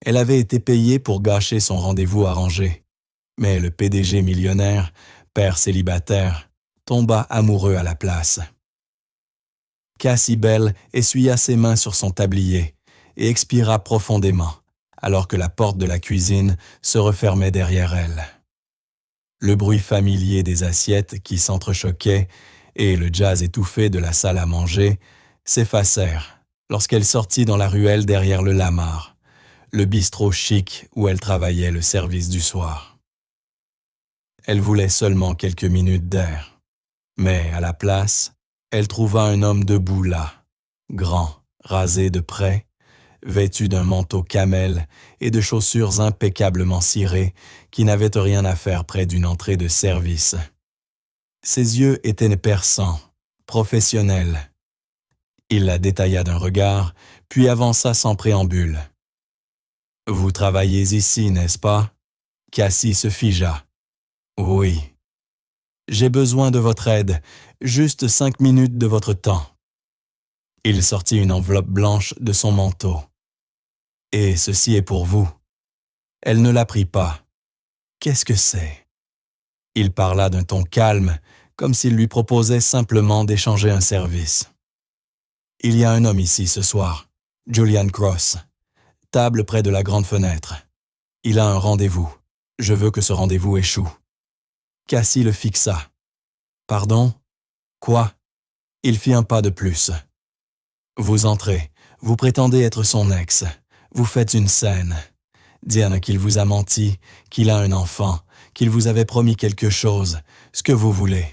Elle avait été payée pour gâcher son rendez-vous arrangé. Mais le PDG millionnaire, père célibataire, tomba amoureux à la place. Cassie Bell essuya ses mains sur son tablier et expira profondément, alors que la porte de la cuisine se refermait derrière elle. Le bruit familier des assiettes qui s'entrechoquaient et le jazz étouffé de la salle à manger s'effacèrent lorsqu'elle sortit dans la ruelle derrière le Lamar, le bistrot chic où elle travaillait le service du soir. Elle voulait seulement quelques minutes d'air, mais à la place, elle trouva un homme debout là, grand, rasé de près, vêtu d'un manteau camel et de chaussures impeccablement cirées qui n'avaient rien à faire près d'une entrée de service. Ses yeux étaient perçants, professionnels. Il la détailla d'un regard, puis avança sans préambule. « Vous travaillez ici, n'est-ce pas ?» Cassie se figea. « Oui. »« J'ai besoin de votre aide, juste 5 minutes de votre temps. » Il sortit une enveloppe blanche de son manteau. « Et ceci est pour vous. » Elle ne la prit pas. « Qu'est-ce que c'est ?» Il parla d'un ton calme, comme s'il lui proposait simplement d'échanger un service. « Il y a un homme ici ce soir, Julian Cross, table près de la grande fenêtre. Il a un rendez-vous. Je veux que ce rendez-vous échoue. » Cassie le fixa. « Pardon? Quoi? » Il fit un pas de plus. « Vous entrez, vous prétendez être son ex. Vous faites une scène. Dire qu'il vous a menti, qu'il a un enfant, qu'il vous avait promis quelque chose, ce que vous voulez.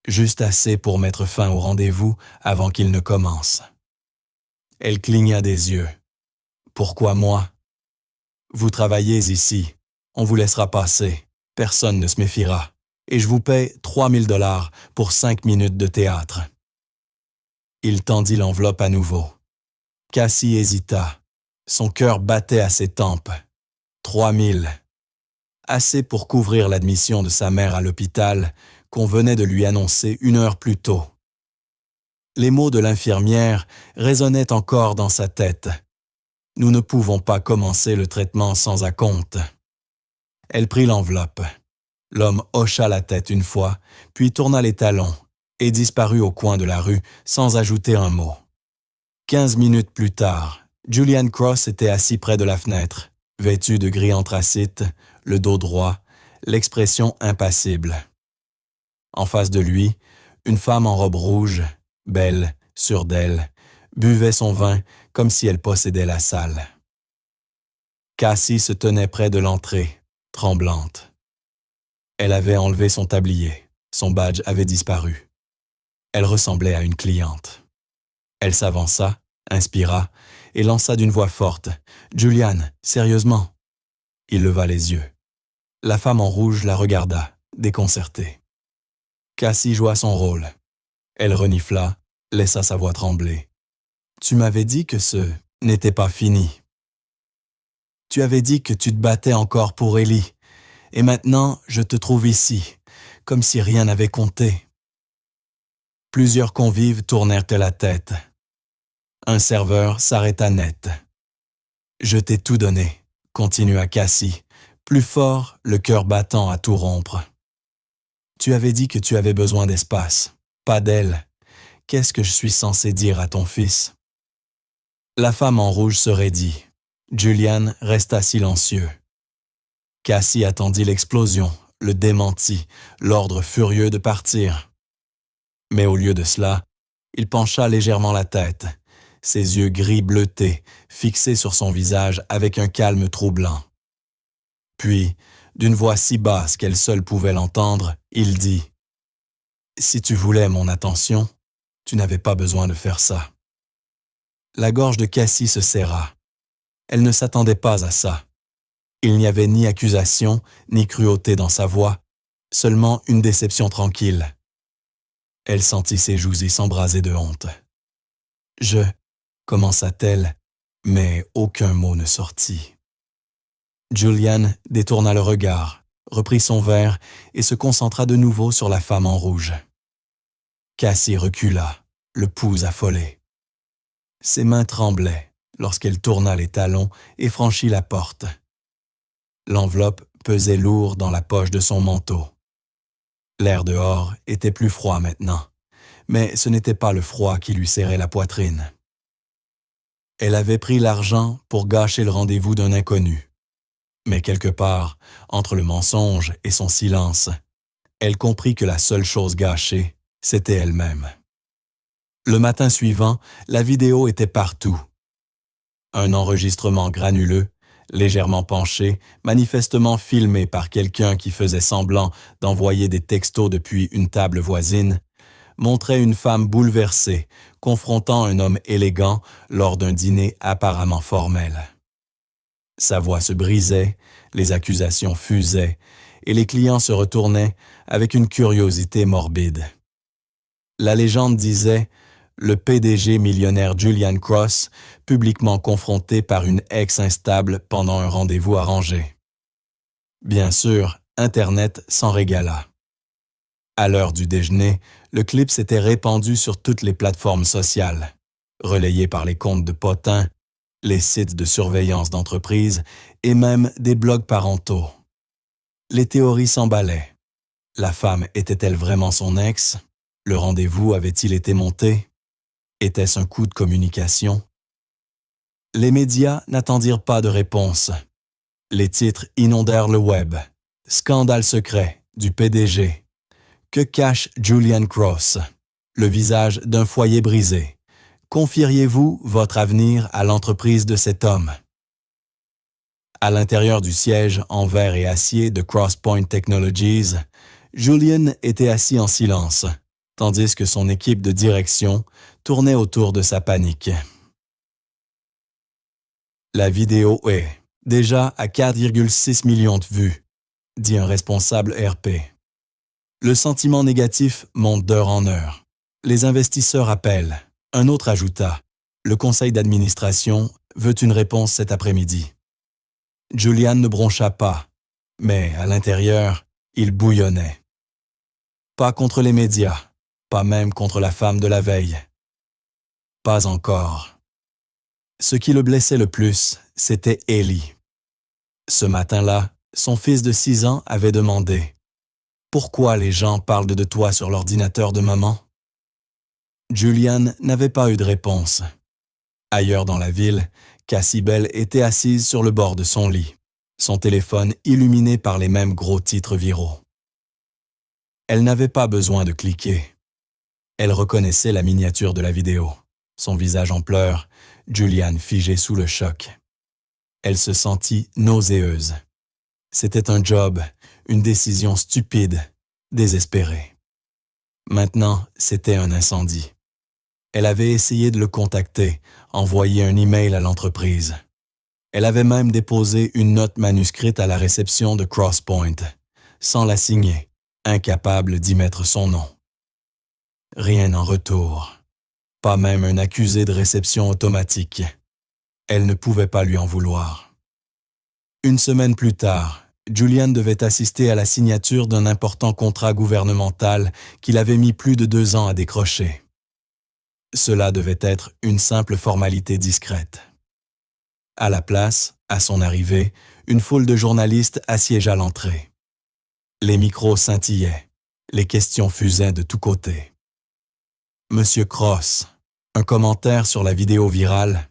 Juste assez pour mettre fin au rendez-vous avant qu'il ne commence. » Elle cligna des yeux. « Pourquoi moi? Vous travaillez ici. On vous laissera passer. Personne ne se méfiera. Et je vous paie 3 000 $ pour 5 minutes de théâtre. » Il tendit l'enveloppe à nouveau. Cassie hésita. Son cœur battait à ses tempes. 3 000. Assez pour couvrir l'admission de sa mère à l'hôpital qu'on venait de lui annoncer 1 heure plus tôt. Les mots de l'infirmière résonnaient encore dans sa tête. « Nous ne pouvons pas commencer le traitement sans acompte. » Elle prit l'enveloppe. L'homme hocha la tête une fois, puis tourna les talons et disparut au coin de la rue sans ajouter un mot. 15 minutes plus tard, Julian Cross était assis près de la fenêtre, vêtu de gris anthracite, le dos droit, l'expression impassible. En face de lui, une femme en robe rouge, belle, sûre d'elle, buvait son vin comme si elle possédait la salle. Cassie se tenait près de l'entrée, tremblante. Elle avait enlevé son tablier, son badge avait disparu. Elle ressemblait à une cliente. Elle s'avança, inspira et lança d'une voix forte « Julian, sérieusement ?» Il leva les yeux. La femme en rouge la regarda, déconcertée. Cassie joua son rôle. Elle renifla, laissa sa voix trembler. « Tu m'avais dit que ce n'était pas fini. Tu avais dit que tu te battais encore pour Ellie, et maintenant je te trouve ici, comme si rien n'avait compté. » Plusieurs convives tournèrent la tête. Un serveur s'arrêta net. « Je t'ai tout donné, » continua Cassie, plus fort, le cœur battant à tout rompre. « Tu avais dit que tu avais besoin d'espace, pas d'elle. Qu'est-ce que je suis censé dire à ton fils? » La femme en rouge se raidit. Julian resta silencieux. Cassie attendit l'explosion, le démenti, l'ordre furieux de partir. Mais au lieu de cela, il pencha légèrement la tête, ses yeux gris bleutés, fixés sur son visage avec un calme troublant. Puis, d'une voix si basse qu'elle seule pouvait l'entendre, il dit « Si tu voulais mon attention, tu n'avais pas besoin de faire ça. » La gorge de Cassie se serra. Elle ne s'attendait pas à ça. Il n'y avait ni accusation, ni cruauté dans sa voix, seulement une déception tranquille. Elle sentit ses joues s'embraser de honte. « Je » commença-t-elle, mais aucun mot ne sortit. Julian détourna le regard, reprit son verre et se concentra de nouveau sur la femme en rouge. Cassie recula, le pouls affolé. Ses mains tremblaient, lorsqu'elle tourna les talons et franchit la porte. L'enveloppe pesait lourd dans la poche de son manteau. L'air dehors était plus froid maintenant, mais ce n'était pas le froid qui lui serrait la poitrine. Elle avait pris l'argent pour gâcher le rendez-vous d'un inconnu. Mais quelque part, entre le mensonge et son silence, elle comprit que la seule chose gâchée, c'était elle-même. Le matin suivant, la vidéo était partout. Un enregistrement granuleux, légèrement penché, manifestement filmé par quelqu'un qui faisait semblant d'envoyer des textos depuis une table voisine, montrait une femme bouleversée, confrontant un homme élégant lors d'un dîner apparemment formel. Sa voix se brisait, les accusations fusaient, et les clients se retournaient avec une curiosité morbide. La légende disait « Le PDG millionnaire Julian Cross, publiquement confronté par une ex instable pendant un rendez-vous arrangé. » Bien sûr, Internet s'en régala. À l'heure du déjeuner, le clip s'était répandu sur toutes les plateformes sociales, relayé par les comptes de potins, les sites de surveillance d'entreprise et même des blogs parentaux. Les théories s'emballaient. La femme était-elle vraiment son ex? Le rendez-vous avait-il été monté? Était-ce un coup de communication? Les médias n'attendirent pas de réponse. Les titres inondèrent le web. Scandale secret du PDG. Que cache Julian Cross? Le visage d'un foyer brisé. Confieriez-vous votre avenir à l'entreprise de cet homme? À l'intérieur du siège en verre et acier de CrossPoint Technologies, Julian était assis en silence, tandis que son équipe de direction tournait autour de sa panique. La vidéo est déjà à 4,6 millions de vues, dit un responsable RP. Le sentiment négatif monte d'heure en heure. Les investisseurs appellent. Un autre ajouta. Le conseil d'administration veut une réponse cet après-midi. Julian ne broncha pas, mais à l'intérieur, il bouillonnait. Pas contre les médias, pas même contre la femme de la veille. Pas encore. Ce qui le blessait le plus, c'était Ellie. Ce matin-là, son fils de 6 ans avait demandé « Pourquoi les gens parlent de toi sur l'ordinateur de maman ?» Julian n'avait pas eu de réponse. Ailleurs dans la ville, Cassie Bell était assise sur le bord de son lit, son téléphone illuminé par les mêmes gros titres viraux. Elle n'avait pas besoin de cliquer. Elle reconnaissait la miniature de la vidéo, son visage en pleurs, Julian figé sous le choc. Elle se sentit nauséeuse. C'était un job, une décision stupide, désespérée. Maintenant, c'était un incendie. Elle avait essayé de le contacter, envoyé un email à l'entreprise. Elle avait même déposé une note manuscrite à la réception de CrossPoint, sans la signer, incapable d'y mettre son nom. Rien en retour. Pas même un accusé de réception automatique. Elle ne pouvait pas lui en vouloir. Une semaine plus tard, Julian devait assister à la signature d'un important contrat gouvernemental qu'il avait mis plus de 2 ans à décrocher. Cela devait être une simple formalité discrète. À la place, à son arrivée, une foule de journalistes assiégea l'entrée. Les micros scintillaient, les questions fusaient de tous côtés. Monsieur Cross, un commentaire sur la vidéo virale.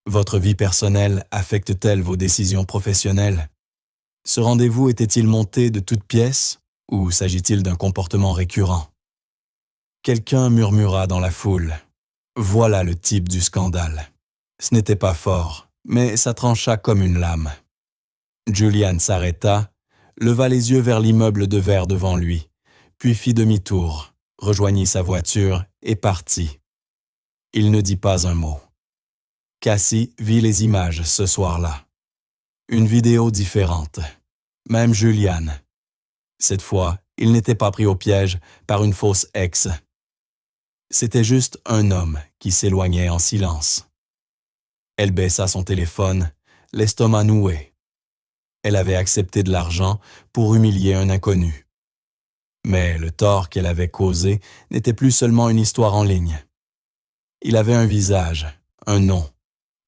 Votre vie personnelle affecte-t-elle vos décisions professionnelles? Ce rendez-vous était-il monté de toutes pièces ou s'agit-il d'un comportement récurrent? Quelqu'un murmura dans la foule. Voilà le type du scandale. Ce n'était pas fort, mais ça trancha comme une lame. Julian s'arrêta, leva les yeux vers l'immeuble de verre devant lui, puis fit demi-tour, rejoignit sa voiture et partit. Il ne dit pas un mot. Cassie vit les images ce soir-là. Une vidéo différente. Même Julian. Cette fois, il n'était pas pris au piège par une fausse ex. C'était juste un homme qui s'éloignait en silence. Elle baissa son téléphone, l'estomac noué. Elle avait accepté de l'argent pour humilier un inconnu. Mais le tort qu'elle avait causé n'était plus seulement une histoire en ligne. Il avait un visage, un nom,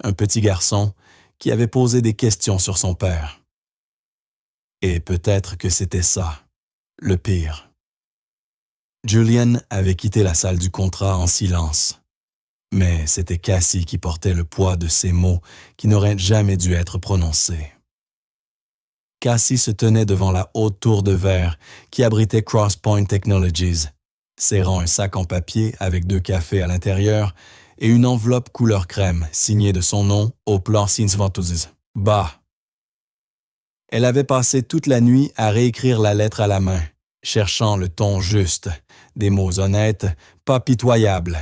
un petit garçon qui avait posé des questions sur son père. Et peut-être que c'était ça, le pire. Julian avait quitté la salle du contrat en silence. Mais c'était Cassie qui portait le poids de ces mots qui n'auraient jamais dû être prononcés. Cassie se tenait devant la haute tour de verre qui abritait Crosspoint Technologies, serrant un sac en papier avec 2 cafés à l'intérieur et une enveloppe couleur crème signée de son nom au plan Sinsvantuzes. Bah! Elle avait passé toute la nuit à réécrire la lettre à la main, cherchant le ton juste, des mots honnêtes, pas pitoyables.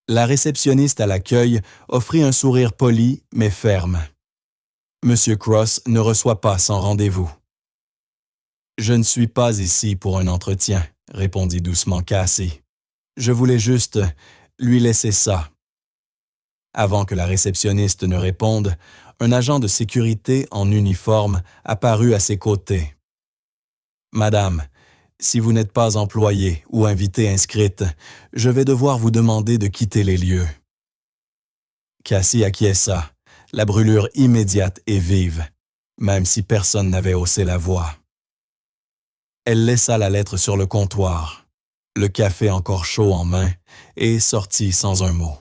La réceptionniste à l'accueil offrit un sourire poli mais ferme. Monsieur Cross ne reçoit pas sans rendez-vous. Je ne suis pas ici pour un entretien, répondit doucement Cassie. Je voulais juste lui laisser ça. Avant que la réceptionniste ne réponde, un agent de sécurité en uniforme apparut à ses côtés. Madame, si vous n'êtes pas employée ou invitée inscrite, je vais devoir vous demander de quitter les lieux. Cassie acquiesça, la brûlure immédiate et vive, même si personne n'avait haussé la voix. Elle laissa la lettre sur le comptoir, le café encore chaud en main, et sortit sans un mot.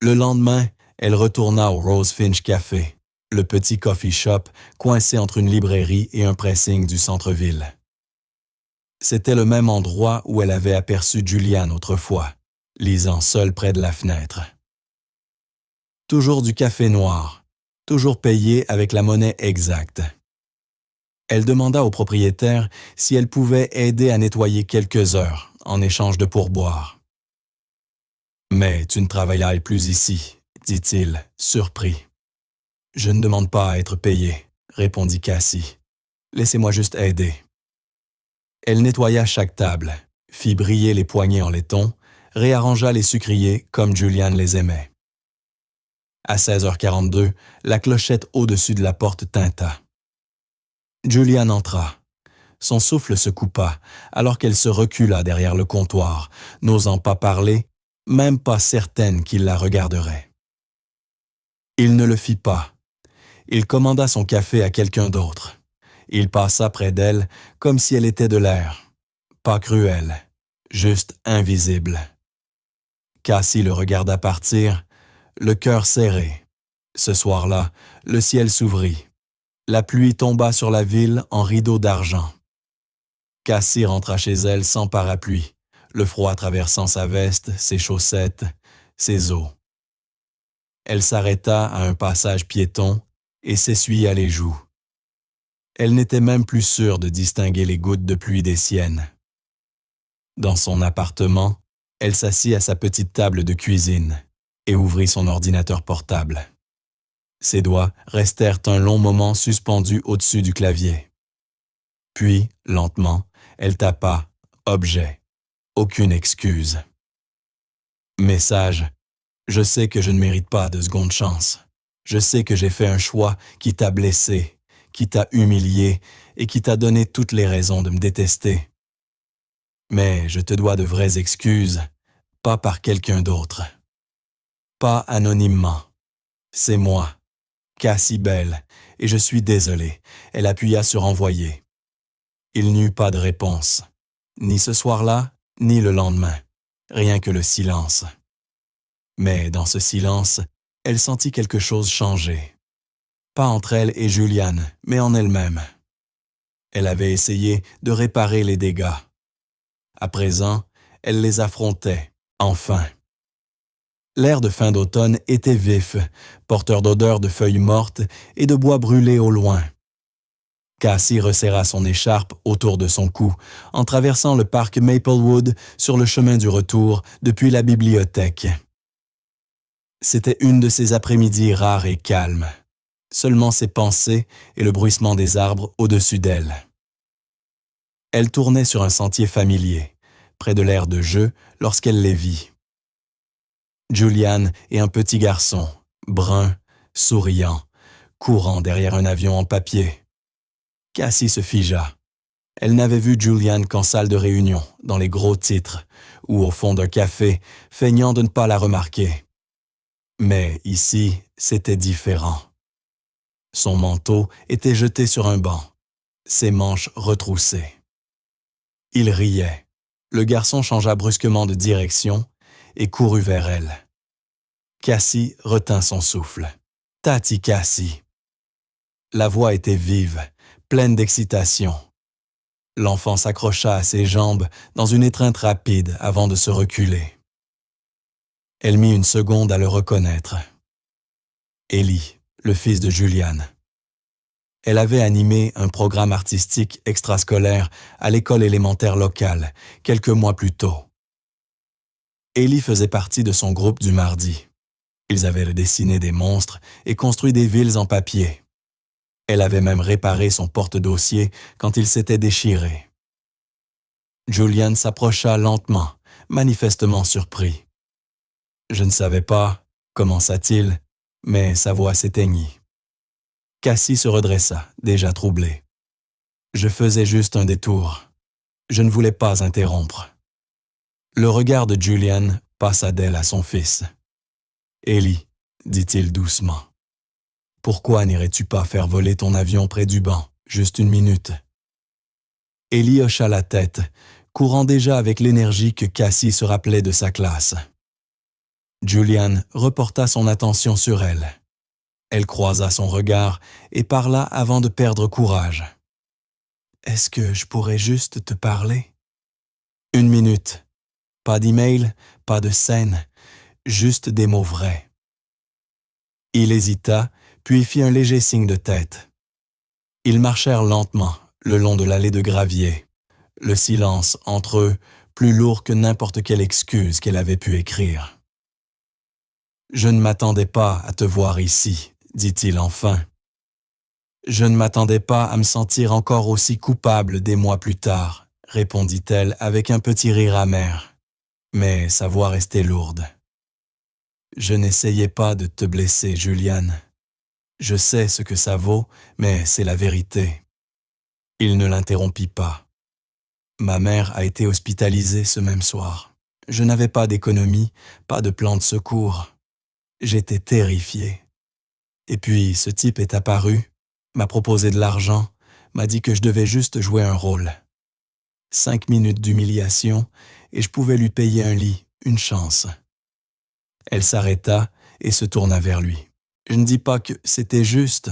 Le lendemain, elle retourna au Rose Finch Café, le petit coffee shop coincé entre une librairie et un pressing du centre-ville. C'était le même endroit où elle avait aperçu Julian autrefois, lisant seule près de la fenêtre. Toujours du café noir, toujours payé avec la monnaie exacte. Elle demanda au propriétaire si elle pouvait aider à nettoyer quelques heures en échange de pourboire. « Mais tu ne travailleras plus ici, » dit-il, surpris. « Je ne demande pas à être payé, » répondit Cassie. « Laissez-moi juste aider. » Elle nettoya chaque table, fit briller les poignées en laiton, réarrangea les sucriers comme Julian les aimait. À 16h42, la clochette au-dessus de la porte tinta. Julian entra. Son souffle se coupa, alors qu'elle se recula derrière le comptoir, n'osant pas parler, même pas certaine qu'il la regarderait. Il ne le fit pas. Il commanda son café à quelqu'un d'autre. Il passa près d'elle comme si elle était de l'air. Pas cruelle, juste invisible. Cassie le regarda partir, le cœur serré. Ce soir-là, le ciel s'ouvrit. La pluie tomba sur la ville en rideau d'argent. Cassie rentra chez elle sans parapluie, le froid traversant sa veste, ses chaussettes, ses os. Elle s'arrêta à un passage piéton et s'essuya les joues. Elle n'était même plus sûre de distinguer les gouttes de pluie des siennes. Dans son appartement, elle s'assit à sa petite table de cuisine et ouvrit son ordinateur portable. Ses doigts restèrent un long moment suspendus au-dessus du clavier. Puis, lentement, elle tapa « Objet ». Aucune excuse. Message. Je sais que je ne mérite pas de seconde chance. Je sais que j'ai fait un choix qui t'a blessé, qui t'a humilié et qui t'a donné toutes les raisons de me détester. Mais je te dois de vraies excuses, pas par quelqu'un d'autre. Pas anonymement. C'est moi, Cassie Bell, et je suis désolé. Elle appuya sur envoyer. Il n'y eut pas de réponse, ni ce soir-là, ni le lendemain, rien que le silence. Mais dans ce silence, elle sentit quelque chose changer. Pas entre elle et Julian, mais en elle-même. Elle avait essayé de réparer les dégâts. À présent, elle les affrontait, enfin. L'air de fin d'automne était vif, porteur d'odeurs de feuilles mortes et de bois brûlé au loin. Cassie resserra son écharpe autour de son cou en traversant le parc Maplewood sur le chemin du retour depuis la bibliothèque. C'était une de ces après-midi rares et calmes, seulement ses pensées et le bruissement des arbres au-dessus d'elle. Elle tournait sur un sentier familier, près de l'aire de jeu, lorsqu'elle les vit. Julian et un petit garçon, brun, souriant, courant derrière un avion en papier. Cassie se figea. Elle n'avait vu Julian qu'en salle de réunion, dans les gros titres, ou au fond d'un café, feignant de ne pas la remarquer. Mais ici, c'était différent. Son manteau était jeté sur un banc, ses manches retroussées. Il riait. Le garçon changea brusquement de direction et courut vers elle. Cassie retint son souffle. « Tati Cassie !» La voix était vive, pleine d'excitation. L'enfant s'accrocha à ses jambes dans une étreinte rapide avant de se reculer. Elle mit une seconde à le reconnaître. Eli, le fils de Julian. Elle avait animé un programme artistique extrascolaire à l'école élémentaire locale, quelques mois plus tôt. Eli faisait partie de son groupe du mardi. Ils avaient dessiné des monstres et construit des villes en papier. Elle avait même réparé son porte-dossier quand il s'était déchiré. Julian s'approcha lentement, manifestement surpris. Je ne savais pas, commença-t-il, mais sa voix s'éteignit. Cassie se redressa, déjà troublée. Je faisais juste un détour. Je ne voulais pas interrompre. Le regard de Julian passa d'elle à son fils. « Eli, dit-il doucement, pourquoi n'irais-tu pas faire voler ton avion près du banc, juste une minute ?» Eli hocha la tête, courant déjà avec l'énergie que Cassie se rappelait de sa classe. Julian reporta son attention sur elle. Elle croisa son regard et parla avant de perdre courage. « Est-ce que je pourrais juste te parler ?» « Une minute. Pas d'email, pas de scène, juste des mots vrais. » Il hésita, puis fit un léger signe de tête. Ils marchèrent lentement, le long de l'allée de gravier. Le silence entre eux, plus lourd que n'importe quelle excuse qu'elle avait pu écrire. « Je ne m'attendais pas à te voir ici, » dit-il enfin. « Je ne m'attendais pas à me sentir encore aussi coupable des mois plus tard, » répondit-elle avec un petit rire amer. Mais sa voix restait lourde. « Je n'essayais pas de te blesser, Julian. Je sais ce que ça vaut, mais c'est la vérité. » Il ne l'interrompit pas. « Ma mère a été hospitalisée ce même soir. Je n'avais pas d'économie, pas de plan de secours. J'étais terrifié. Et puis ce type est apparu, m'a proposé de l'argent, m'a dit que je devais juste jouer un rôle. 5 minutes d'humiliation et je pouvais lui payer un lit, une chance. » Elle s'arrêta et se tourna vers lui. « Je ne dis pas que c'était juste.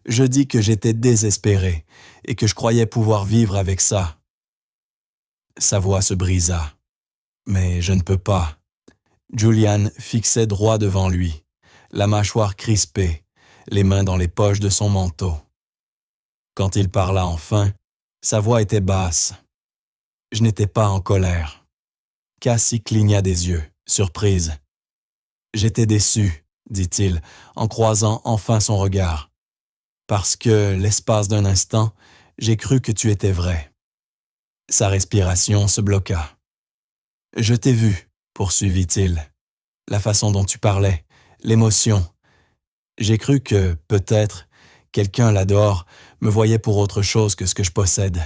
Je dis que j'étais désespéré et que je croyais pouvoir vivre avec ça. » Sa voix se brisa. « Mais je ne peux pas. » Julian fixait droit devant lui, la mâchoire crispée, les mains dans les poches de son manteau. Quand il parla enfin, sa voix était basse. Je n'étais pas en colère. Cassie cligna des yeux, surprise. « J'étais déçu, » dit-il, en croisant enfin son regard. « Parce que, l'espace d'un instant, j'ai cru que tu étais vrai. » Sa respiration se bloqua. « Je t'ai vu, » poursuivit-il. « La façon dont tu parlais, l'émotion. J'ai cru que, peut-être, quelqu'un là-dehors me voyait pour autre chose que ce que je possède. »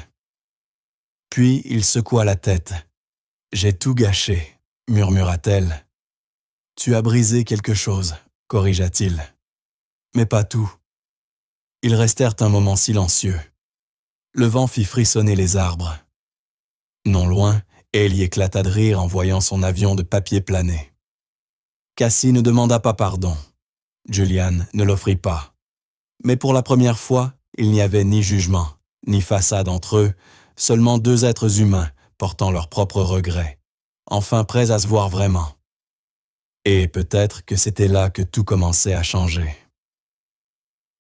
Puis il secoua la tête. « J'ai tout gâché, » murmura-t-elle. « Tu as brisé quelque chose, » corrigea-t-il. « Mais pas tout. » Ils restèrent un moment silencieux. Le vent fit frissonner les arbres. Non loin, Ellie éclata de rire en voyant son avion de papier planer. Cassie ne demanda pas pardon. Julian ne l'offrit pas. Mais pour la première fois, il n'y avait ni jugement, ni façade entre eux, seulement 2 êtres humains portant leurs propres regrets, enfin prêts à se voir vraiment. Et peut-être que c'était là que tout commençait à changer.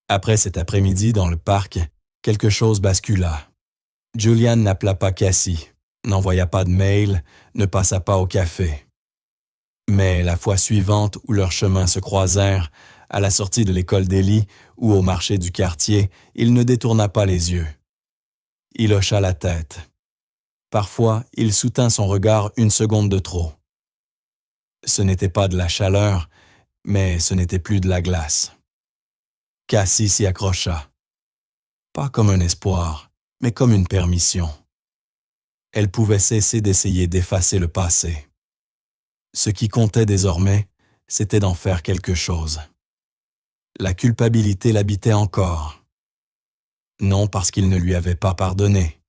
Après cet après-midi dans le parc, quelque chose bascula. Julian n'appela pas Cassie, n'envoya pas de mail, ne passa pas au café. Mais la fois suivante où leurs chemins se croisèrent, à la sortie de l'école d'Eli ou au marché du quartier, il ne détourna pas les yeux. Il hocha la tête. Parfois, il soutint son regard une seconde de trop. Ce n'était pas de la chaleur, mais ce n'était plus de la glace. Cassie s'y accrocha. Pas comme un espoir, mais comme une permission. Elle pouvait cesser d'essayer d'effacer le passé. Ce qui comptait désormais, c'était d'en faire quelque chose. La culpabilité l'habitait encore. Non parce qu'il ne lui avait pas pardonné.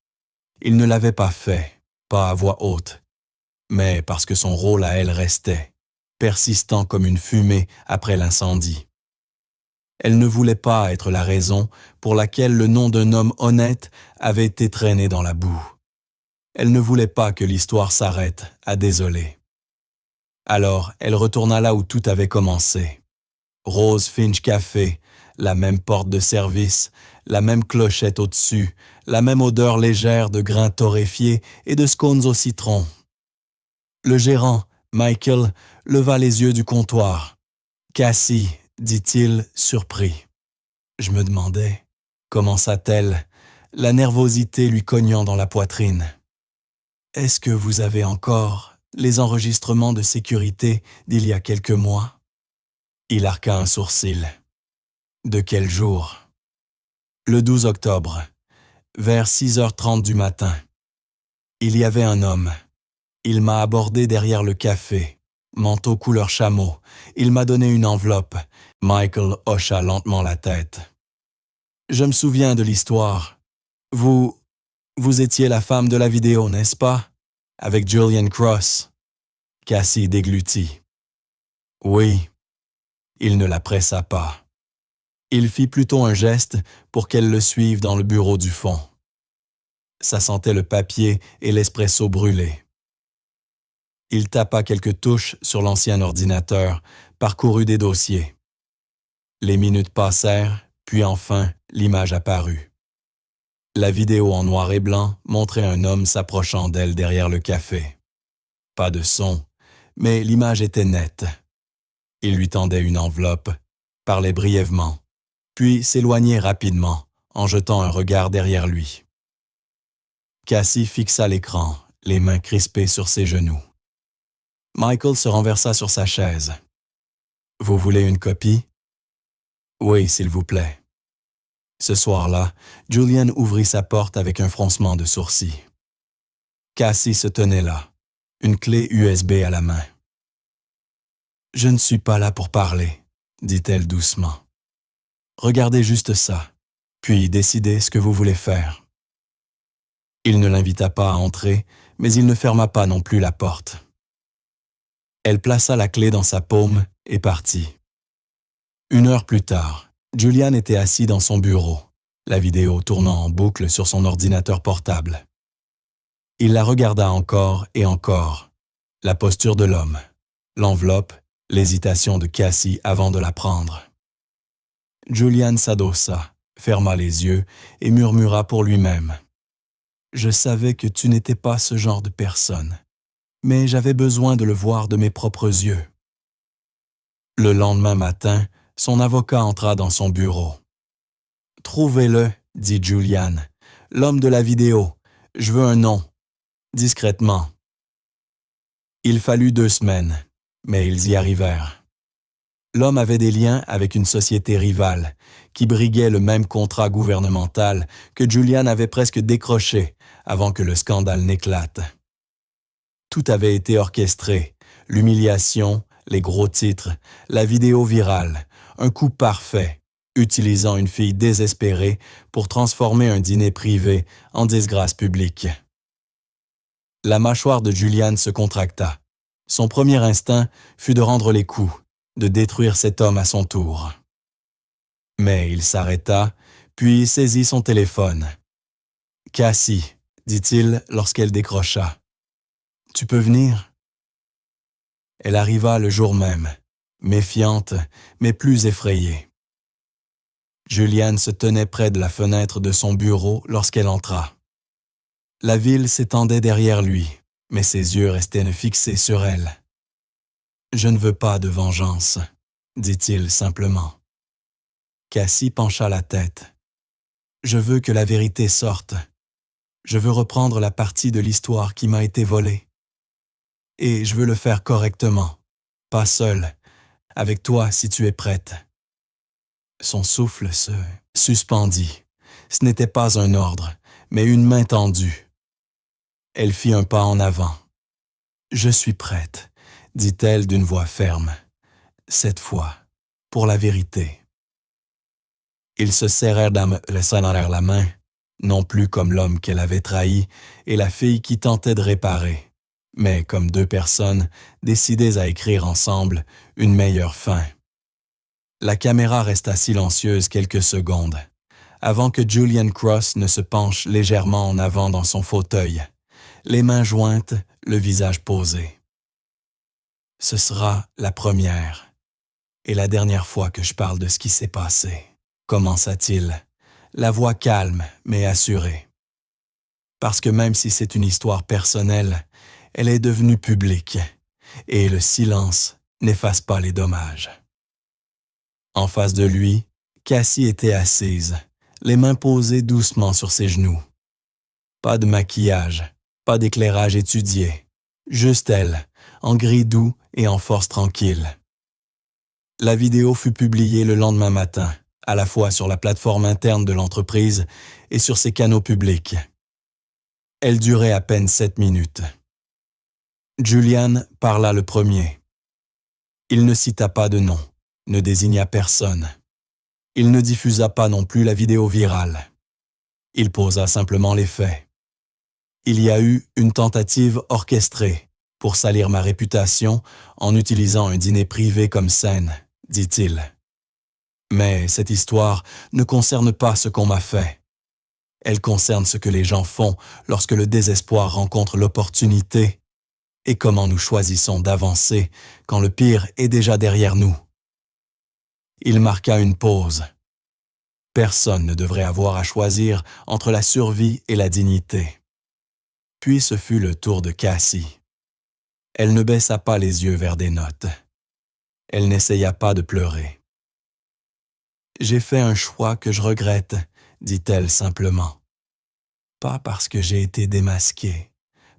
Il ne l'avait pas fait, pas à voix haute, mais parce que son rôle à elle restait, persistant comme une fumée après l'incendie. Elle ne voulait pas être la raison pour laquelle le nom d'un homme honnête avait été traîné dans la boue. Elle ne voulait pas que l'histoire s'arrête à désolé. Alors, elle retourna là où tout avait commencé. Rose Finch Café, la même porte de service, la même clochette au-dessus, la même odeur légère de grains torréfiés et de scones au citron. Le gérant, Michael, leva les yeux du comptoir. « Cassie », dit-il, surpris. Je me demandais, commença-t-elle, la nervosité lui cognant dans la poitrine. « Est-ce que vous avez encore les enregistrements de sécurité d'il y a quelques mois ?» Il arqua un sourcil. « De quel jour ?» Le 12 octobre, vers 6h30 du matin. Il y avait un homme. Il m'a abordé derrière le café, manteau couleur chameau. Il m'a donné une enveloppe. Michael hocha lentement la tête. Je me souviens de l'histoire. Vous étiez la femme de la vidéo, n'est-ce pas? Avec Julian Cross. Cassie déglutit. Oui. Il ne la pressa pas. Il fit plutôt un geste pour qu'elle le suive dans le bureau du fond. Ça sentait le papier et l'espresso brûlé. Il tapa quelques touches sur l'ancien ordinateur, parcourut des dossiers. Les minutes passèrent, puis enfin, l'image apparut. La vidéo en noir et blanc montrait un homme s'approchant d'elle derrière le café. Pas de son, mais l'image était nette. Il lui tendait une enveloppe, parlait brièvement, puis s'éloignait rapidement, en jetant un regard derrière lui. Cassie fixa l'écran, les mains crispées sur ses genoux. Michael se renversa sur sa chaise. « Vous voulez une copie? »« Oui, s'il vous plaît. » Ce soir-là, Julian ouvrit sa porte avec un froncement de sourcils. Cassie se tenait là, une clé USB à la main. « Je ne suis pas là pour parler, » dit-elle doucement. « Regardez juste ça, puis décidez ce que vous voulez faire. » Il ne l'invita pas à entrer, mais il ne ferma pas non plus la porte. Elle plaça la clé dans sa paume et partit. 1 heure plus tard, Julian était assis dans son bureau, la vidéo tournant en boucle sur son ordinateur portable. Il la regarda encore et encore, la posture de l'homme, l'enveloppe, l'hésitation de Cassie avant de la prendre. Julian s'adossa, ferma les yeux et murmura pour lui-même. « Je savais que tu n'étais pas ce genre de personne, mais j'avais besoin de le voir de mes propres yeux. » Le lendemain matin, son avocat entra dans son bureau. « Trouvez-le, » dit Julian, « l'homme de la vidéo. Je veux un nom. Discrètement. » Il fallut 2 semaines, mais ils y arrivèrent. L'homme avait des liens avec une société rivale, qui briguait le même contrat gouvernemental que Julian avait presque décroché avant que le scandale n'éclate. Tout avait été orchestré, l'humiliation, les gros titres, la vidéo virale, un coup parfait, utilisant une fille désespérée pour transformer un dîner privé en disgrâce publique. La mâchoire de Julian se contracta. Son premier instinct fut de rendre les coups, de détruire cet homme à son tour. Mais il s'arrêta, puis saisit son téléphone. « Cassie », dit-il lorsqu'elle décrocha. « Tu peux venir ?» Elle arriva le jour même, méfiante, mais plus effrayée. Julian se tenait près de la fenêtre de son bureau lorsqu'elle entra. La ville s'étendait derrière lui, mais ses yeux restaient fixés sur elle. « Je ne veux pas de vengeance, » dit-il simplement. Cassie pencha la tête. « Je veux que la vérité sorte. Je veux reprendre la partie de l'histoire qui m'a été volée. Et je veux le faire correctement, pas seul, avec toi si tu es prête. » Son souffle se suspendit. Ce n'était pas un ordre, mais une main tendue. Elle fit un pas en avant. « Je suis prête, » dit-elle d'une voix ferme. cette fois, pour la vérité. Ils se serrèrent la main, non plus comme l'homme qu'elle avait trahi et la fille qui tentait de réparer, mais comme deux personnes décidées à écrire ensemble une meilleure fin. La caméra resta silencieuse quelques secondes, avant que Julian Cross ne se penche légèrement en avant dans son fauteuil, les mains jointes, le visage posé. « Ce sera la première et la dernière fois que je parle de ce qui s'est passé, » commença-t-il, la voix calme mais assurée. Parce que même si c'est une histoire personnelle, elle est devenue publique, et le silence n'efface pas les dommages. En face de lui, Cassie était assise, les mains posées doucement sur ses genoux. Pas de maquillage, pas d'éclairage étudié, juste elle, en gris doux et en force tranquille. La vidéo fut publiée le lendemain matin, à la fois sur la plateforme interne de l'entreprise et sur ses canaux publics. Elle durait à peine 7 minutes. Julian parla le premier. Il ne cita pas de nom, ne désigna personne. Il ne diffusa pas non plus la vidéo virale. Il posa simplement les faits. Il y a eu une tentative orchestrée pour salir ma réputation en utilisant un dîner privé comme scène, dit-il. Mais cette histoire ne concerne pas ce qu'on m'a fait. Elle concerne ce que les gens font lorsque le désespoir rencontre l'opportunité et comment nous choisissons d'avancer quand le pire est déjà derrière nous. Il marqua une pause. Personne ne devrait avoir à choisir entre la survie et la dignité. Puis ce fut le tour de Cassie. Elle ne baissa pas les yeux vers des notes. Elle n'essaya pas de pleurer. « J'ai fait un choix que je regrette », dit-elle simplement. « Pas parce que j'ai été démasquée,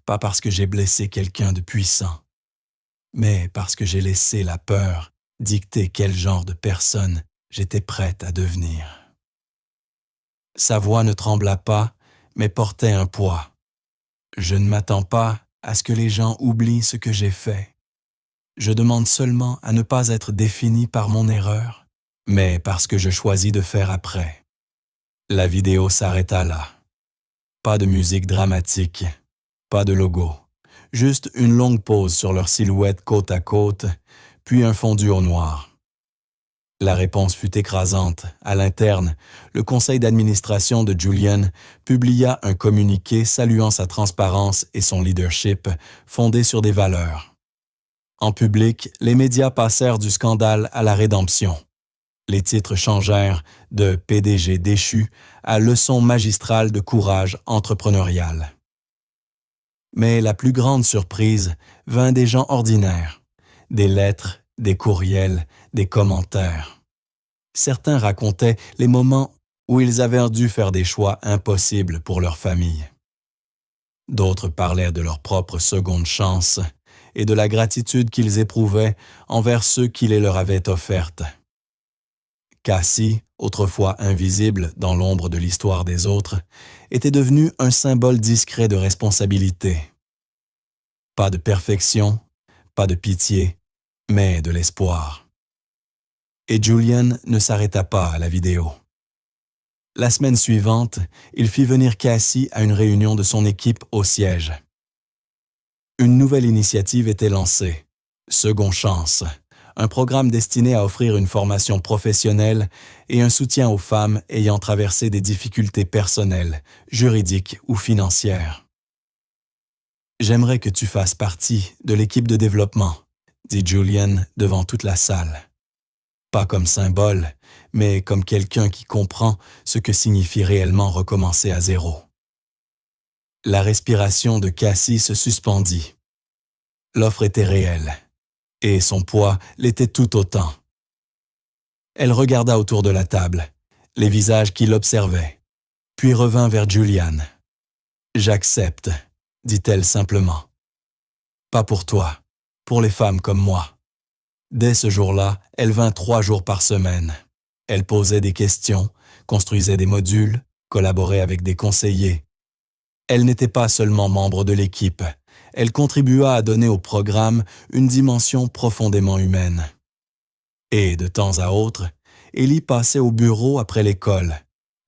pas parce que j'ai blessé quelqu'un de puissant, mais parce que j'ai laissé la peur dicter quel genre de personne j'étais prête à devenir. » Sa voix ne trembla pas, mais portait un poids. « Je ne m'attends pas à ce que les gens oublient ce que j'ai fait. Je demande seulement à ne pas être défini par mon erreur, mais parce que je choisis de faire après. » La vidéo s'arrêta là. Pas de musique dramatique, pas de logo, juste une longue pause sur leurs silhouettes côte à côte, puis un fondu au noir. La réponse fut écrasante. À l'interne, le conseil d'administration de Julian publia un communiqué saluant sa transparence et son leadership fondé sur des valeurs. En public, les médias passèrent du scandale à la rédemption. Les titres changèrent de PDG déchu à leçon magistrale de courage entrepreneurial. Mais la plus grande surprise vint des gens ordinaires, des lettres, des courriels, des commentaires. Certains racontaient les moments où ils avaient dû faire des choix impossibles pour leur famille. D'autres parlaient de leur propre seconde chance et de la gratitude qu'ils éprouvaient envers ceux qui les leur avaient offertes. Cassie, autrefois invisible dans l'ombre de l'histoire des autres, était devenue un symbole discret de responsabilité. Pas de perfection, pas de pitié, mais de l'espoir. Et Julian ne s'arrêta pas à la vidéo. La semaine suivante, il fit venir Cassie à une réunion de son équipe au siège. Une nouvelle initiative était lancée, Second Chance, un programme destiné à offrir une formation professionnelle et un soutien aux femmes ayant traversé des difficultés personnelles, juridiques ou financières. « J'aimerais que tu fasses partie de l'équipe de développement », dit Julian devant toute la salle. Pas comme symbole, mais comme quelqu'un qui comprend ce que signifie réellement recommencer à zéro. La respiration de Cassie se suspendit. L'offre était réelle, et son poids l'était tout autant. Elle regarda autour de la table, les visages qui l'observaient, puis revint vers Julian. « J'accepte », dit-elle simplement. « Pas pour toi, pour les femmes comme moi. » Dès ce jour-là, elle vint 3 jours par semaine. Elle posait des questions, construisait des modules, collaborait avec des conseillers. Elle n'était pas seulement membre de l'équipe, elle contribua à donner au programme une dimension profondément humaine. Et de temps à autre, Ellie passait au bureau après l'école,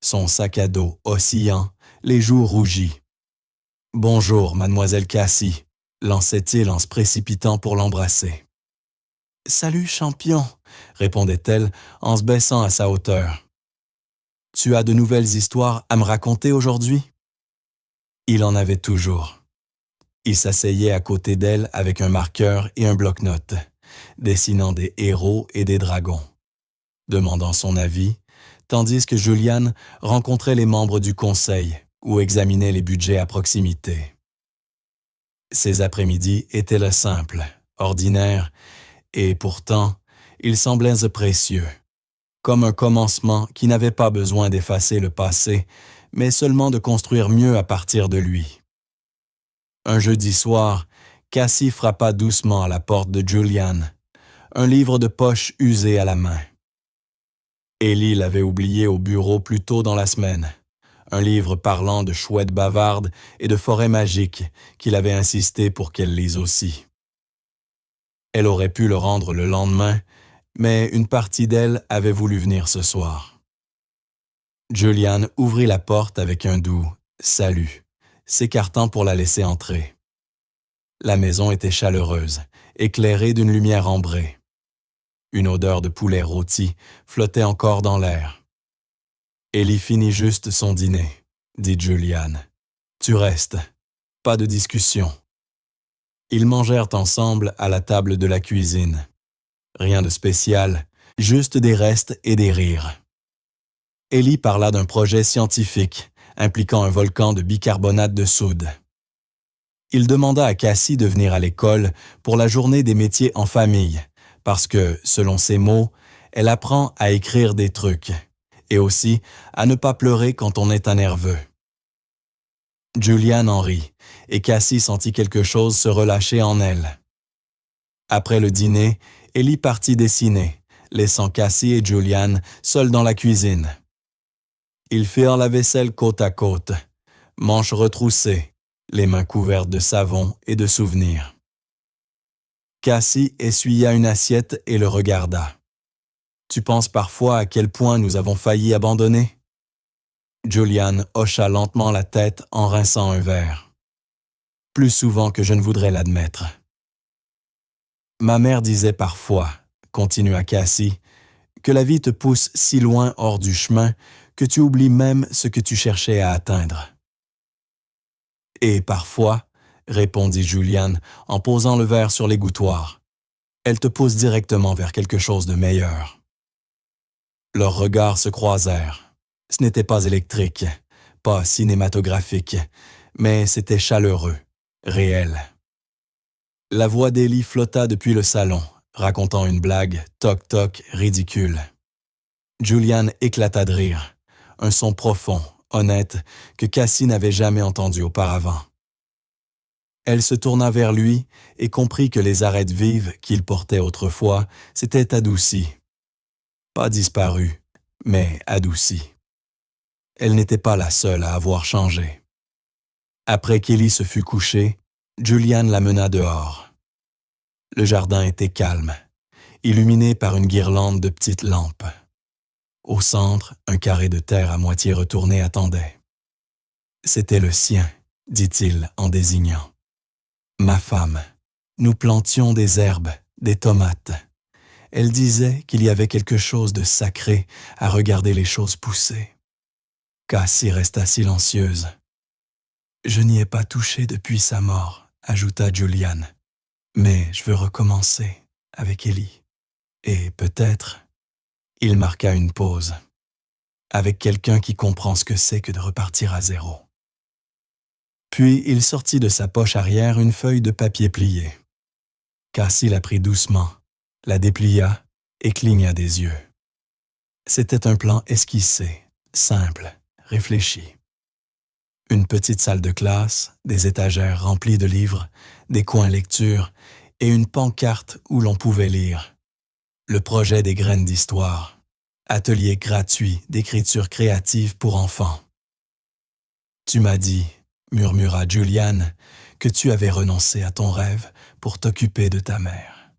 son sac à dos oscillant, les joues rougies. « Bonjour, mademoiselle Cassie », lançait-il en se précipitant pour l'embrasser. « Salut, champion », répondait-elle en se baissant à sa hauteur. « Tu as de nouvelles histoires à me raconter aujourd'hui ?» Il en avait toujours. Il s'asseyait à côté d'elle avec un marqueur et un bloc-notes, dessinant des héros et des dragons, demandant son avis, tandis que Juliane rencontrait les membres du conseil ou examinait les budgets à proximité. Ces après-midi étaient le simple, ordinaire, et pourtant, ils semblaient précieux, comme un commencement qui n'avait pas besoin d'effacer le passé, mais seulement de construire mieux à partir de lui. Un jeudi soir, Cassie frappa doucement à la porte de Juliane, un livre de poche usé à la main. Ellie l'avait oublié au bureau plus tôt dans la semaine, un livre parlant de chouettes bavardes et de forêts magiques qu'il avait insisté pour qu'elle lise aussi. Elle aurait pu le rendre le lendemain, mais une partie d'elle avait voulu venir ce soir. Juliane ouvrit la porte avec un doux « salut », s'écartant pour la laisser entrer. La maison était chaleureuse, éclairée d'une lumière ambrée. Une odeur de poulet rôti flottait encore dans l'air. « Ellie finit juste son dîner », dit Juliane. « Tu restes. Pas de discussion. » Ils mangèrent ensemble à la table de la cuisine. Rien de spécial, juste des restes et des rires. Ellie parla d'un projet scientifique impliquant un volcan de bicarbonate de soude. Il demanda à Cassie de venir à l'école pour la journée des métiers en famille, parce que, selon ses mots, elle apprend à écrire des trucs, et aussi à ne pas pleurer quand on est un nerveux. Juliane en rit, et Cassie sentit quelque chose se relâcher en elle. Après le dîner, Ellie partit dessiner, laissant Cassie et Juliane seuls dans la cuisine. Ils firent la vaisselle côte à côte, manches retroussées, les mains couvertes de savon et de souvenirs. Cassie essuya une assiette et le regarda. « Tu penses parfois à quel point nous avons failli abandonner ?» Juliane hocha lentement la tête en rinçant un verre. « Plus souvent que je ne voudrais l'admettre. » « Ma mère disait parfois, » continua Cassie, « que la vie te pousse si loin hors du chemin que tu oublies même ce que tu cherchais à atteindre. » « Et parfois, » répondit Juliane en posant le verre sur l'égouttoir, « elle te pousse directement vers quelque chose de meilleur. » Leurs regards se croisèrent. Ce n'était pas électrique, pas cinématographique, mais c'était chaleureux, réel. La voix d'Ellie flotta depuis le salon, racontant une blague toc-toc ridicule. Juliane éclata de rire, un son profond, honnête, que Cassie n'avait jamais entendu auparavant. Elle se tourna vers lui et comprit que les arêtes vives qu'il portait autrefois s'étaient adoucies. Pas disparues, mais adoucies. Elle n'était pas la seule à avoir changé. Après qu'Ellie se fut couchée, Juliane la mena dehors. Le jardin était calme, illuminé par une guirlande de petites lampes. Au centre, un carré de terre à moitié retourné attendait. « C'était le sien », dit-il en désignant. « Ma femme, nous plantions des herbes, des tomates. Elle disait qu'il y avait quelque chose de sacré à regarder les choses pousser. » Cassie resta silencieuse. « Je n'y ai pas touché depuis sa mort, » ajouta Juliane. « Mais je veux recommencer avec Ellie. Et peut-être... » Il marqua une pause. « Avec quelqu'un qui comprend ce que c'est que de repartir à zéro. » Puis il sortit de sa poche arrière une feuille de papier pliée. Cassie la prit doucement, la déplia et cligna des yeux. C'était un plan esquissé, simple, réfléchi. Une petite salle de classe, des étagères remplies de livres, des coins lecture et une pancarte où l'on pouvait lire. Le projet des graines d'histoire. Atelier gratuit d'écriture créative pour enfants. « Tu m'as dit, » murmura Juliane, « que tu avais renoncé à ton rêve pour t'occuper de ta mère.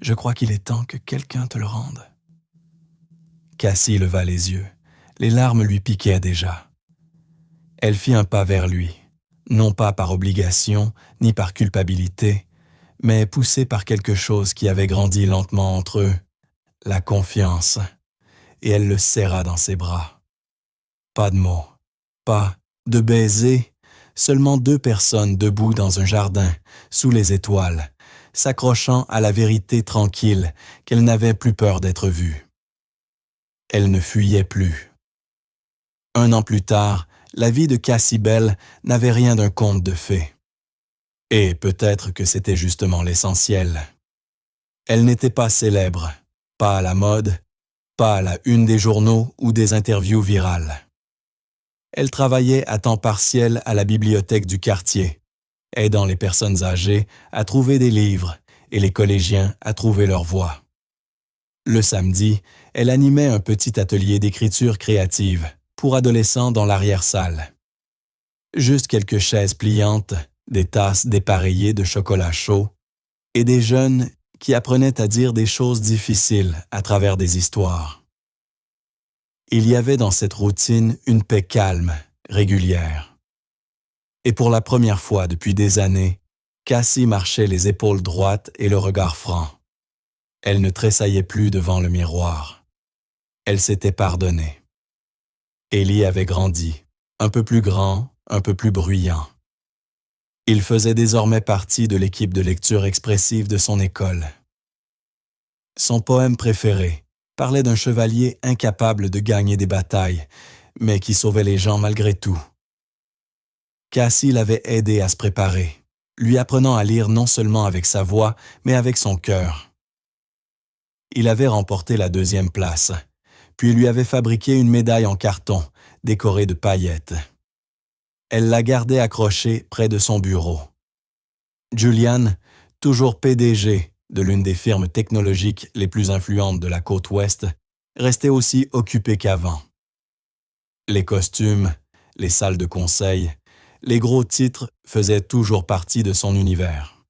Je crois qu'il est temps que quelqu'un te le rende. » Cassie leva les yeux. Les larmes lui piquaient déjà. Elle fit un pas vers lui, non pas par obligation ni par culpabilité, mais poussée par quelque chose qui avait grandi lentement entre eux, la confiance, et elle le serra dans ses bras. Pas de mots, pas de baisers, seulement deux personnes debout dans un jardin, sous les étoiles, s'accrochant à la vérité tranquille qu'elle n'avait plus peur d'être vue. Elle ne fuyait plus. 1 an plus tard, la vie de Cassie Bell n'avait rien d'un conte de fées. Et peut-être que c'était justement l'essentiel. Elle n'était pas célèbre, pas à la mode, pas à la une des journaux ou des interviews virales. Elle travaillait à temps partiel à la bibliothèque du quartier, aidant les personnes âgées à trouver des livres et les collégiens à trouver leur voie. Le samedi, elle animait un petit atelier d'écriture créative pour adolescents dans l'arrière-salle. Juste quelques chaises pliantes, des tasses dépareillées de chocolat chaud et des jeunes qui apprenaient à dire des choses difficiles à travers des histoires. Il y avait dans cette routine une paix calme, régulière. Et pour la première fois depuis des années, Cassie marchait les épaules droites et le regard franc. Elle ne tressaillait plus devant le miroir. Elle s'était pardonnée. Ellie avait grandi, un peu plus grand, un peu plus bruyant. Il faisait désormais partie de l'équipe de lecture expressive de son école. Son poème préféré parlait d'un chevalier incapable de gagner des batailles, mais qui sauvait les gens malgré tout. Cassie l'avait aidé à se préparer, lui apprenant à lire non seulement avec sa voix, mais avec son cœur. Il avait remporté la 2e place, puis lui avait fabriqué une médaille en carton, décorée de paillettes. Elle la gardait accrochée près de son bureau. Julian, toujours PDG de l'une des firmes technologiques les plus influentes de la côte ouest, restait aussi occupé qu'avant. Les costumes, les salles de conseil, les gros titres faisaient toujours partie de son univers.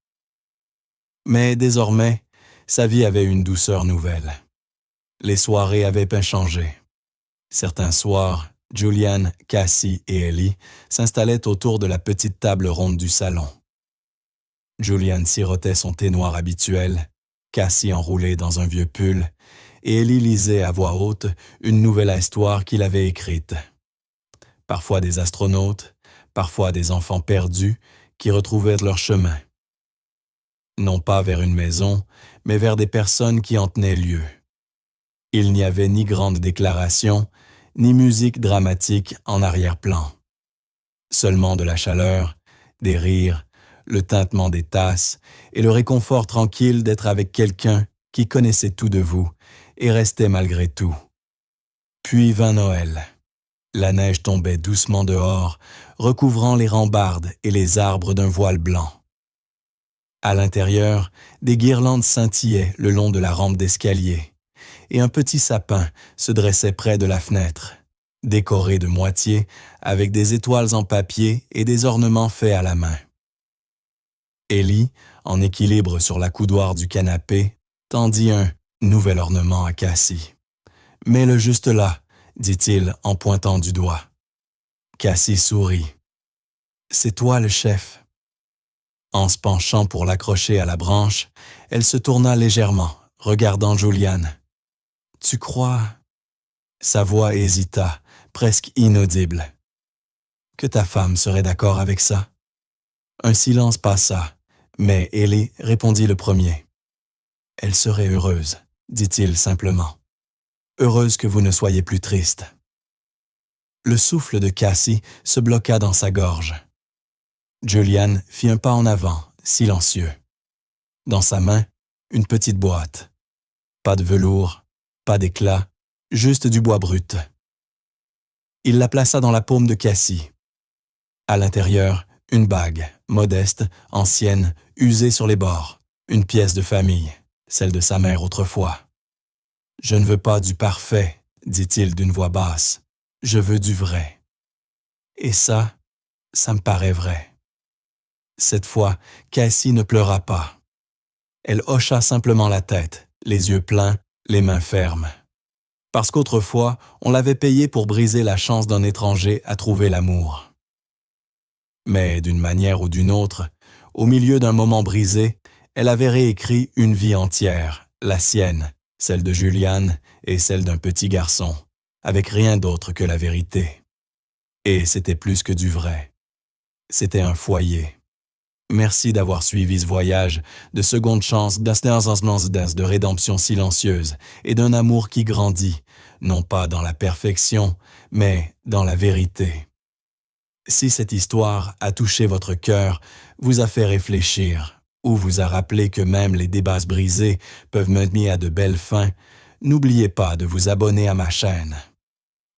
Mais désormais, sa vie avait une douceur nouvelle. Les soirées avaient bien changé. Certains soirs, Julian, Cassie et Ellie s'installaient autour de la petite table ronde du salon. Julian sirotait son thé noir habituel, Cassie enroulée dans un vieux pull, et Ellie lisait à voix haute une nouvelle histoire qu'il avait écrite. Parfois des astronautes, parfois des enfants perdus qui retrouvaient leur chemin. Non pas vers une maison, mais vers des personnes qui en tenaient lieu. Il n'y avait ni grande déclaration, ni musique dramatique en arrière-plan. Seulement de la chaleur, des rires, le tintement des tasses et le réconfort tranquille d'être avec quelqu'un qui connaissait tout de vous et restait malgré tout. Puis vint Noël. La neige tombait doucement dehors, recouvrant les rambardes et les arbres d'un voile blanc. À l'intérieur, des guirlandes scintillaient le long de la rampe d'escalier, et un petit sapin se dressait près de la fenêtre, décoré de moitié avec des étoiles en papier et des ornements faits à la main. Ellie, en équilibre sur la coudoir du canapé, tendit un nouvel ornement à Cassie. « Mets-le juste là, » dit-il en pointant du doigt. Cassie sourit. « C'est toi le chef. » En se penchant pour l'accrocher à la branche, elle se tourna légèrement, regardant Julian. « Tu crois... » Sa voix hésita, presque inaudible. « Que ta femme serait d'accord avec ça? » Un silence passa, mais Ellie répondit le premier. « Elle serait heureuse, » dit-il simplement. « Heureuse que vous ne soyez plus triste. » Le souffle de Cassie se bloqua dans sa gorge. Julian fit un pas en avant, silencieux. Dans sa main, une petite boîte. Pas de velours, pas d'éclat, juste du bois brut. Il la plaça dans la paume de Cassie. À l'intérieur, une bague, modeste, ancienne, usée sur les bords. Une pièce de famille, celle de sa mère autrefois. « Je ne veux pas du parfait, » dit-il d'une voix basse. « Je veux du vrai. » Et ça me paraît vrai. Cette fois, Cassie ne pleura pas. Elle hocha simplement la tête, les yeux pleins, les mains fermes. Parce qu'autrefois, on l'avait payée pour briser la chance d'un étranger à trouver l'amour. Mais d'une manière ou d'une autre, au milieu d'un moment brisé, elle avait réécrit une vie entière, la sienne, celle de Juliane et celle d'un petit garçon, avec rien d'autre que la vérité. Et c'était plus que du vrai. C'était un foyer. Merci d'avoir suivi ce voyage de seconde chance, de rédemption silencieuse et d'un amour qui grandit, non pas dans la perfection, mais dans la vérité. Si cette histoire a touché votre cœur, vous a fait réfléchir, ou vous a rappelé que même les débats brisés peuvent mener à de belles fins, n'oubliez pas de vous abonner à ma chaîne.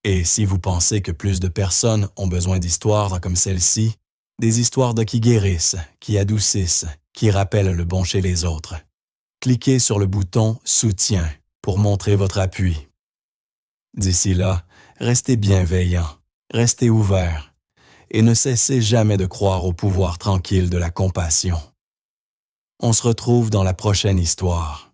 Et si vous pensez que plus de personnes ont besoin d'histoires comme celle-ci, des histoires qui guérissent, qui adoucissent, qui rappellent le bon chez les autres, cliquez sur le bouton « Soutien » pour montrer votre appui. D'ici là, restez bienveillants, restez ouverts, et ne cessez jamais de croire au pouvoir tranquille de la compassion. On se retrouve dans la prochaine histoire.